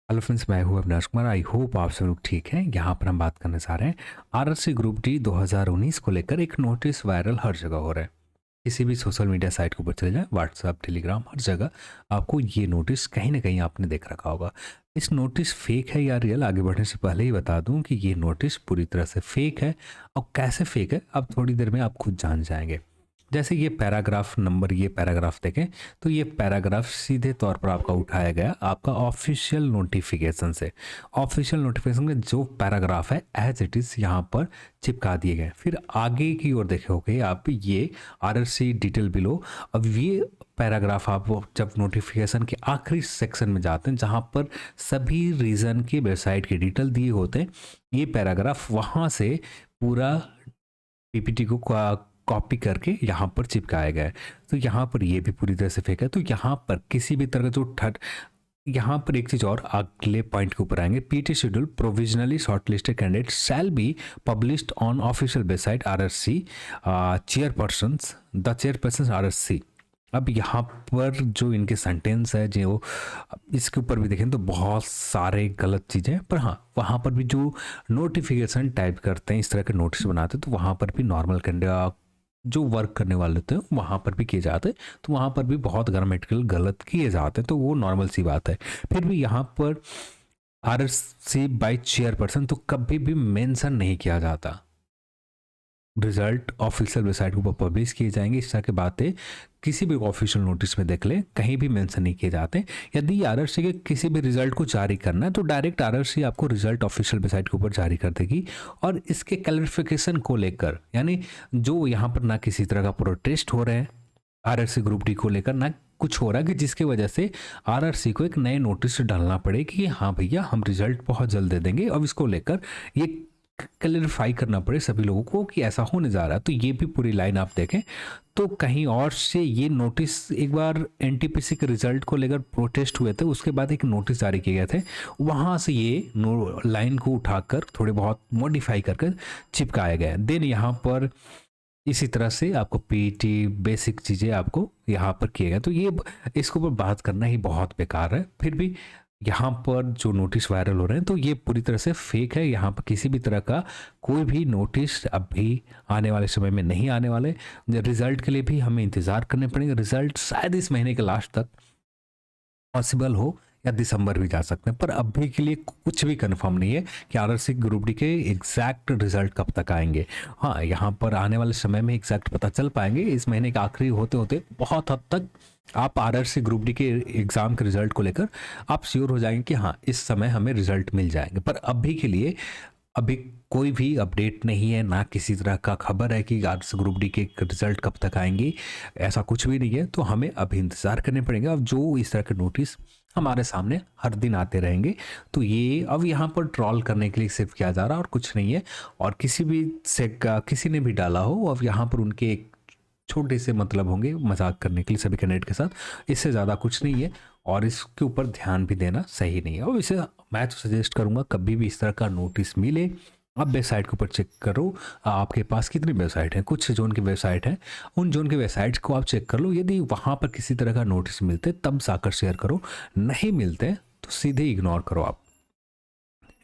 Hello friends, मैं हूँ Avinash Kumar. I hope आप सब लोग ठीक हैं। यहाँ पर हम बात करने जा रहे हैं आरआरसी ग्रुप डी 2019 को लेकर एक नोटिस वायरल हर जगह हो रहा है। किसी भी सोशल मीडिया साइट के ऊपर चले जाएं, व्हाट्सएप, टेलीग्राम, हर जगह आपको ये नोटिस कहीं ना कहीं आपने देख रखा होगा। इस नोटिस फेक है या रियल, आगे बढ़ने से पहले ही बता दूं कि ये नोटिस पूरी तरह से फेक है। और कैसे फेक है अब थोड़ी देर में आप खुद जान जाएंगे। जैसे ये पैराग्राफ नंबर, ये पैराग्राफ देखें तो ये पैराग्राफ सीधे तौर पर आपका उठाया गया आपका ऑफिशियल नोटिफिकेशन से। ऑफिशियल नोटिफिकेशन में जो पैराग्राफ है एज इट इज़ यहाँ पर चिपका दिए गए। फिर आगे की ओर देखोगे आप, ये आरआरसी डिटेल बिलो। अब ये पैराग्राफ आप जब नोटिफिकेशन के आखिरी सेक्शन में जाते हैं जहाँ पर सभी रीजन की वेबसाइट के डिटेल दिए होते हैं, ये पैराग्राफ वहाँ से पूरा पीपीटी को कॉपी करके यहाँ पर चिपकाया गया है। तो यहाँ पर ये भी पूरी तरह से फेक है। तो यहाँ पर किसी भी तरह का जो थर्ड, यहाँ पर एक चीज और अगले पॉइंट के ऊपर आएंगे। PT schedule provisionally shortlisted candidate shall be published on official website RRC chairperson the chairperson RRC. अब यहाँ पर जो इनके सेंटेंस है जो इसके ऊपर भी देखें तो बहुत सारे गलत चीज़ें हैं, पर हाँ वहाँ पर भी जो नोटिफिकेशन टाइप करते हैं, इस तरह के नोटिस बनाते हैं, तो वहाँ पर भी नॉर्मल कैंडिडेट जो वर्क करने वाले होते हैं वहाँ पर भी किए जाते हैं। तो वहाँ पर भी बहुत ग्रामेटिकल गलत किए जाते हैं, तो वो नॉर्मल सी बात है। फिर भी यहाँ पर आरएससी बाय चेयरपर्सन तो कभी भी मेंशन नहीं किया जाता। रिजल्ट ऑफिशियल वेबसाइट के ऊपर पब्लिश किए जाएंगे, इस तरह की बातें किसी भी ऑफिशियल नोटिस में देख लें, कहीं भी मेंशन नहीं किए जाते। यदि आरआरसी के किसी भी रिजल्ट को जारी करना है तो डायरेक्ट आरआरसी आपको रिजल्ट ऑफिशियल वेबसाइट के ऊपर जारी कर देगी। और इसके क्लैरिफिकेशन को लेकर, यानी जो यहाँ पर ना किसी तरह का प्रोटेस्ट हो रहे हैं आरआरसी ग्रुप डी को लेकर, ना कुछ हो रहा है कि जिसकी वजह से आरआरसी को एक नए नोटिस डालना पड़े कि हाँ भैया हम रिजल्ट बहुत जल्द दे देंगे। अब इसको लेकर ये क्लैरिफाई करना पड़े सभी लोगों को कि ऐसा होने जा रहा है। तो ये भी पूरी लाइन आप देखें तो कहीं और से ये नोटिस, एक बार एनटीपीसी के रिजल्ट को लेकर प्रोटेस्ट हुए थे, उसके बाद एक नोटिस जारी किए गए थे, वहाँ से ये लाइन को उठाकर थोड़े बहुत मॉडिफाई करके चिपकाए गए। देन यहाँ पर इसी तरह से आपको पीटी बेसिक चीज़ें आपको यहाँ पर किए गए। तो ये इसके ऊपर बात करना ही बहुत बेकार है। फिर भी यहाँ पर जो नोटिस वायरल हो रहे हैं तो ये पूरी तरह से फेक है। यहाँ पर किसी भी तरह का कोई भी नोटिस अभी आने वाले समय में नहीं आने वाले। रिजल्ट के लिए भी हमें इंतज़ार करने पड़ेंगे। रिजल्ट शायद इस महीने के लास्ट तक पॉसिबल हो या दिसंबर भी जा सकते हैं, पर अभी के लिए कुछ भी कंफर्म नहीं है कि आरआरसी ग्रुप डी के एग्जैक्ट रिजल्ट कब तक आएंगे। हाँ, यहाँ पर आने वाले समय में एग्जैक्ट पता चल पाएंगे। इस महीने के आखिरी होते होते बहुत हद तक आप आरआरसी ग्रुप डी के एग्जाम के रिजल्ट को लेकर आप श्योर हो जाएंगे कि हाँ इस समय हमें रिजल्ट मिल जाएंगे। पर अभी के लिए अभी कोई भी अपडेट नहीं है, ना किसी तरह का खबर है कि आरआरसी ग्रुप डी के रिजल्ट कब तक आएंगे, ऐसा कुछ भी नहीं है। तो हमें अभी इंतज़ार करने पड़ेंगे। अब जो इस तरह के नोटिस हमारे सामने हर दिन आते रहेंगे, तो ये अब यहाँ पर ट्रॉल करने के लिए सिर्फ किया जा रहा है और कुछ नहीं है। और किसी भी से किसी ने भी डाला हो, अब यहाँ पर उनके एक छोटे से मतलब होंगे मजाक करने के लिए सभी कैंडिडेट के साथ, इससे ज़्यादा कुछ नहीं है। और इसके ऊपर ध्यान भी देना सही नहीं है। और इसे मैं तो सजेस्ट करूँगा कभी भी इस तरह का नोटिस मिले आप वेबसाइट के ऊपर चेक करो आपके पास कितनी वेबसाइट है। कुछ जोन की वेबसाइट है, उन जोन की वेबसाइट्स को आप चेक कर लो। यदि वहाँ पर किसी तरह का नोटिस मिलते तब जाकर शेयर करो, नहीं मिलते तो सीधे इग्नोर करो आप।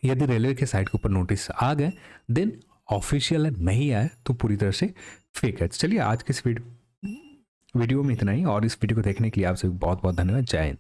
यदि रेलवे के साइट के ऊपर नोटिस आ गए देन ऑफिशियल है, नहीं आए तो पूरी तरह से फेक है। चलिए आज के इस वीडियो में इतना ही, और इस वीडियो को देखने के लिए आपसे बहुत बहुत धन्यवाद। जय हिंद।